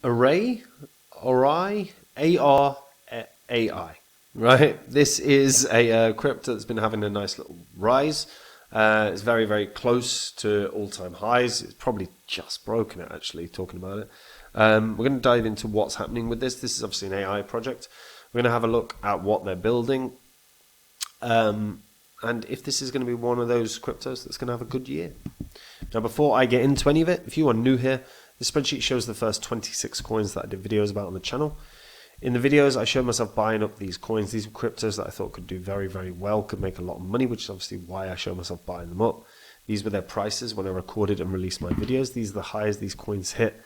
Arai, Arai, A-R-A-I, right? This is a crypto that's been having a nice little rise. It's very, very close to all-time highs. It's probably just broken it, actually, talking about it. We're going to dive into what's happening with this. This is obviously an AI project. We're going to have a look at what they're building. And if this is going to be one of those cryptos that's going to have a good year. Now, before I get into any of it, if you are new here, the spreadsheet shows the first 26 coins that I did videos about on the channel. In the videos, I showed myself buying up these coins. These were cryptos that I thought could do very, very well, could make a lot of money, which is obviously why I showed myself buying them up. These were their prices when I recorded and released my videos. These are the highs these coins hit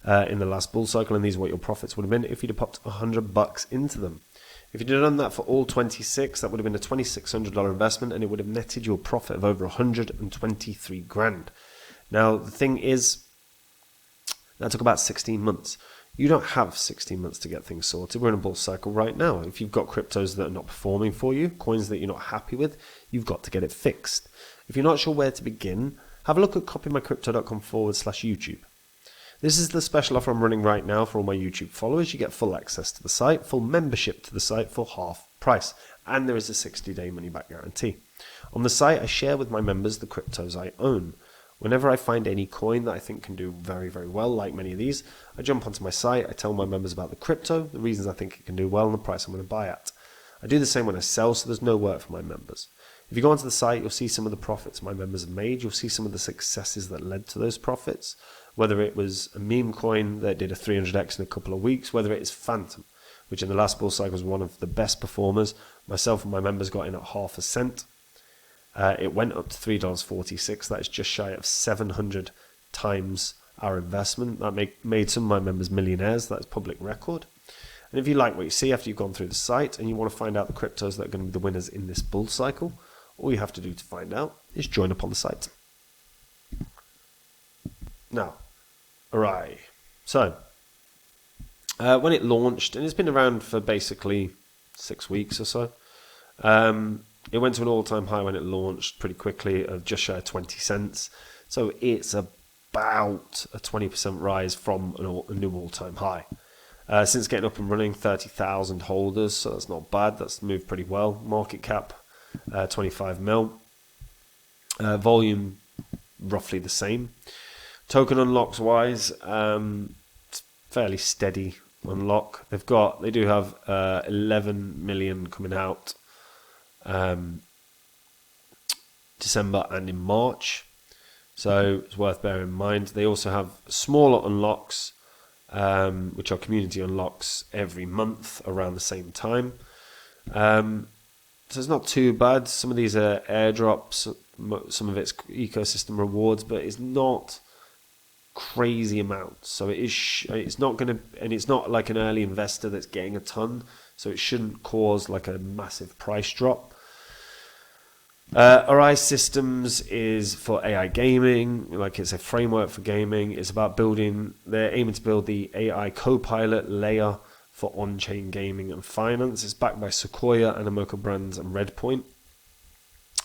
in the last bull cycle, and these are what your profits would have been if you'd have popped $100 into them. If you'd have done that for all 26, that would have been a $2,600 investment, and it would have netted your profit of over 123 grand. Now, the thing is, that took about 16 months. You don't have 16 months to get things sorted. We're in a bull cycle right now. If you've got cryptos that are not performing for you, coins that you're not happy with, you've got to get it fixed. If you're not sure where to begin, have a look at copymycrypto.com/YouTube. This is the special offer I'm running right now for all my YouTube followers. You get full access to the site, full membership to the site for half price, and there is a 60-day money-back guarantee. On the site, I share with my members the cryptos I own. Whenever I find any coin that I think can do very, very well, like many of these, I jump onto my site, I tell my members about the crypto, the reasons I think it can do well, and the price I'm going to buy at. I do the same when I sell, so there's no work for my members. If you go onto the site, you'll see some of the profits my members have made. You'll see some of the successes that led to those profits, whether it was a meme coin that did a 300x in a couple of weeks, whether it is Phantom, which in the last bull cycle was one of the best performers. Myself and my members got in at half a cent. It went up to $3.46. That is just shy of 700 times our investment. That made some of my members millionaires. That's public record. And if you like what you see after you've gone through the site and you want to find out the cryptos that are going to be the winners in this bull cycle, all you have to do to find out is join up on the site. Now, Arai. So, when it launched, and it's been around for basically 6 weeks or so, it went to an all-time high when it launched pretty quickly of just shy of 20 cents. So it's about a 20% rise from a new all-time high. Since getting up and running, 30,000 holders, so that's not bad. That's moved pretty well. Market cap, 25 mil. Volume, roughly the same. Token unlocks wise, it's fairly steady unlock. They do have 11 million coming out December and in March, so it's worth bearing in mind. They also have smaller unlocks, which are community unlocks every month around the same time. So it's not too bad. Some of these are airdrops, some of it's ecosystem rewards, but it's not crazy amounts. So it's not going to, and it's not like an early investor that's getting a ton, so it shouldn't cause like a massive price drop. Arai Systems is for AI gaming, like it's a framework for gaming. It's about they're aiming to build the AI co-pilot layer for on-chain gaming and finance. It's backed by Sequoia, Animoca Brands, and Redpoint.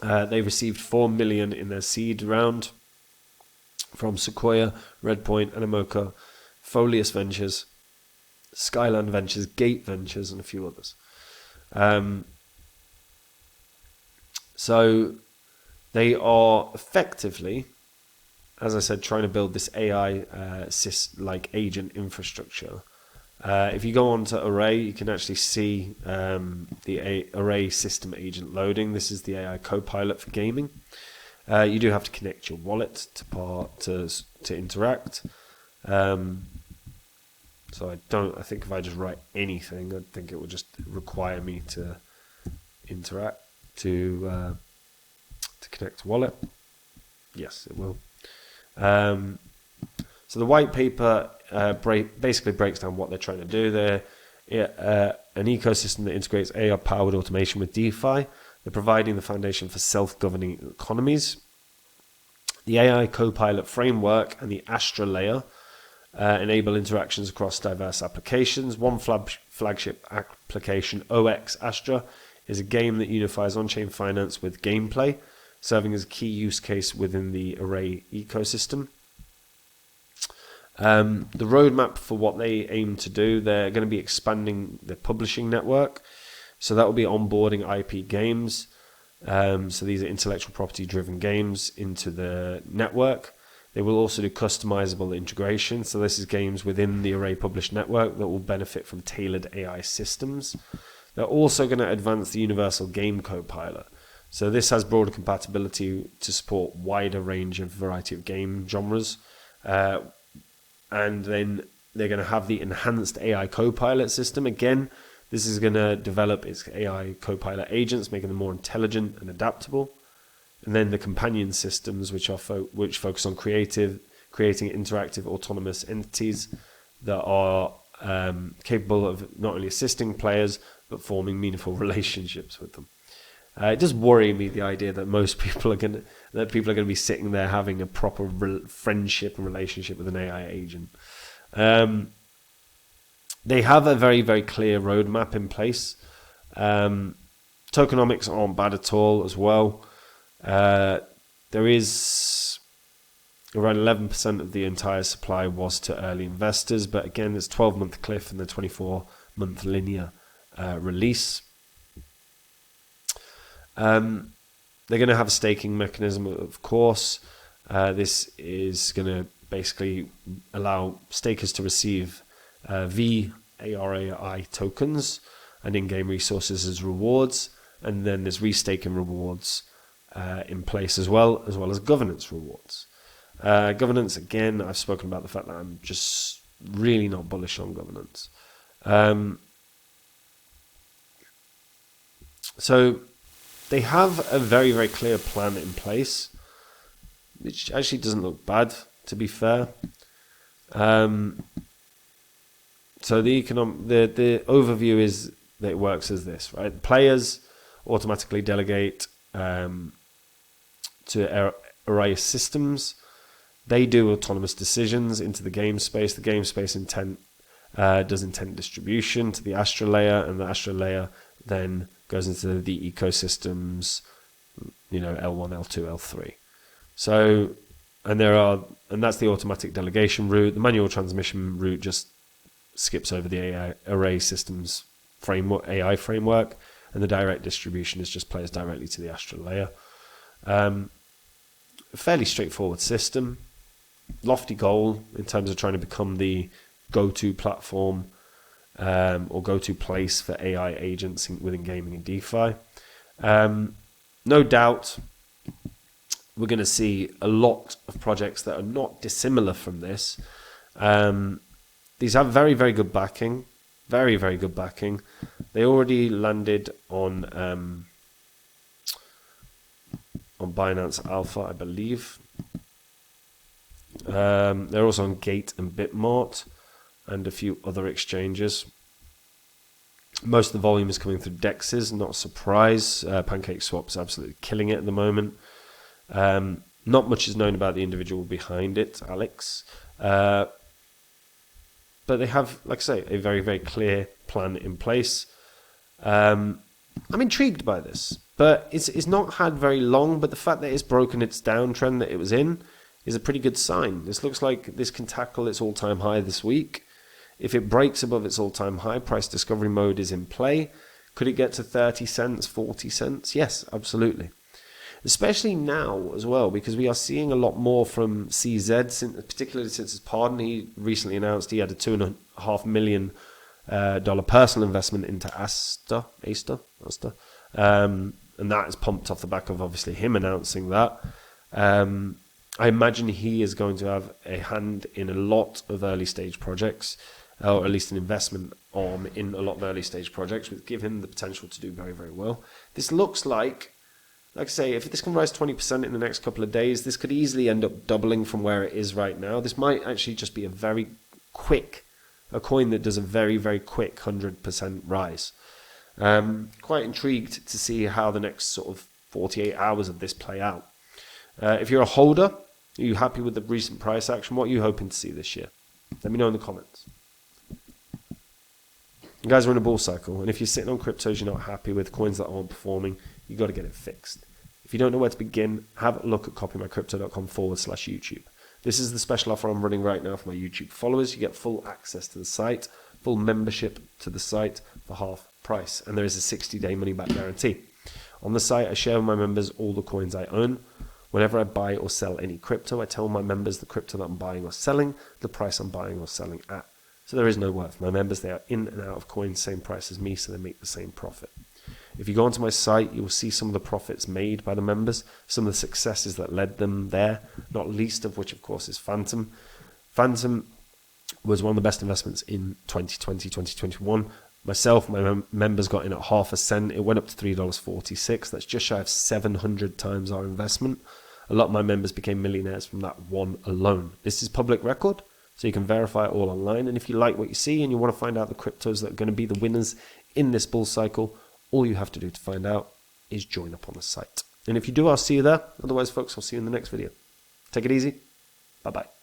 They received $4 million in their seed round from Sequoia, Redpoint, Animoca, Folius Ventures, Skyland Ventures, Gate Ventures, and a few others. So they are effectively, as I said, trying to build this AI like agent infrastructure. If you go on to Arai, you can actually see the Arai system agent loading. This is the AI co-pilot for gaming. You do have to connect your wallet to interact. So I think if I just write anything, I think it will just require me to interact to connect to wallet. Yes, it will. So the white paper basically breaks down what they're trying to do. They're an ecosystem that integrates AI-powered automation with DeFi. They're providing the foundation for self-governing economies. The AI Copilot framework and the Astra layer enable interactions across diverse applications. One flagship application, OX Astra, is a game that unifies on-chain finance with gameplay, serving as a key use case within the Arai ecosystem. The roadmap for what they aim to do, they're going to be expanding their publishing network. So that will be onboarding IP games. So these are intellectual property driven games into the network. They will also do customizable integration. So this is games within the Arai published network that will benefit from tailored AI systems. They're also going to advance the universal game copilot. So this has broader compatibility to support wider range of variety of game genres. And then they're going to have the enhanced AI copilot system. Again, this is going to develop its AI copilot agents, making them more intelligent and adaptable. And then the companion systems, which focus on creating interactive autonomous entities that are capable of not only assisting players, but forming meaningful relationships with them. It does worry me, the idea that most people are going to be sitting there having a proper friendship and relationship with an AI agent. They have a very, very clear roadmap in place. Tokenomics aren't bad at all as well. There is around 11% of the entire supply was to early investors, but again, it's 12-month cliff and the 24-month linear release. They're going to have a staking mechanism, of course. This is going to basically allow stakers to receive Arai tokens and in-game resources as rewards, and then there's restaking rewards in place as well as governance rewards. Governance, again, I've spoken about the fact that I'm just really not bullish on governance. So they have a very, very clear plan in place, which actually doesn't look bad, to be fair. So the overview is that it works as this, right? Players automatically delegate to Arai systems. They do autonomous decisions into the game space. The game space does intent distribution to the Astra layer, and the Astra layer then goes into the ecosystems, L1, L2, L3. So, and that's the automatic delegation route. The manual transmission route just skips over the Arai systems framework, AI framework, and the direct distribution is just plays directly to the Astra layer. A fairly straightforward system. Lofty goal in terms of trying to become the go-to platform or go-to place for AI agents within gaming and DeFi. No doubt we're going to see a lot of projects that are not dissimilar from this. These have very, very good backing. Very, very good backing. They already landed on Binance Alpha, I believe. They're also on Gate and Bitmart and a few other exchanges. Most of the volume is coming through DEXs, not a surprise. PancakeSwap's absolutely killing it at the moment. Not much is known about the individual behind it, Alex. But they have, like I say, a very, very clear plan in place. I'm intrigued by this, but it's not had very long, but the fact that it's broken its downtrend that it was in is a pretty good sign. This looks like this can tackle its all-time high this week. If it breaks above its all-time high, price discovery mode is in play. Could it get to 30 cents, 40 cents? Yes, absolutely. Especially now as well, because we are seeing a lot more from CZ, particularly since his pardon. He recently announced he had a $2.5 million personal investment into Asta. And that is pumped off the back of obviously him announcing that. I imagine he is going to have a hand in a lot of early stage projects, or at least an investment arm in a lot of early stage projects, which give him the potential to do very, very well. This looks like I say, if this can rise 20% in the next couple of days, this could easily end up doubling from where it is right now. This might actually just be a coin that does a very, very quick 100% rise. Quite intrigued to see how the next sort of 48 hours of this play out. If you're a holder, are you happy with the recent price action? What are you hoping to see this year? Let me know in the comments. You guys are in a bull cycle, and if you're sitting on cryptos you're not happy with, coins that aren't performing, you got to get it fixed. If you don't know where to begin, have a look at copymycrypto.com/YouTube. This is the special offer I'm running right now for my YouTube followers. You get full access to the site, full membership to the site for half price, and there is a 60-day money-back guarantee. On the site, I share with my members all the coins I own. Whenever I buy or sell any crypto, I tell my members the crypto that I'm buying or selling, the price I'm buying or selling at. So there is no worth. My members, they are in and out of coins, same price as me, so they make the same profit. If you go onto my site, you will see some of the profits made by the members, some of the successes that led them there, not least of which, of course, is Phantom. Phantom was one of the best investments in 2020, 2021. Myself, my members got in at half a cent. It went up to $3.46. That's just shy of 700 times our investment. A lot of my members became millionaires from that one alone. This is public record, so you can verify it all online. And if you like what you see and you want to find out the cryptos that are going to be the winners in this bull cycle, all you have to do to find out is join up on the site. And if you do, I'll see you there. Otherwise, folks, I'll see you in the next video. Take it easy. Bye-bye.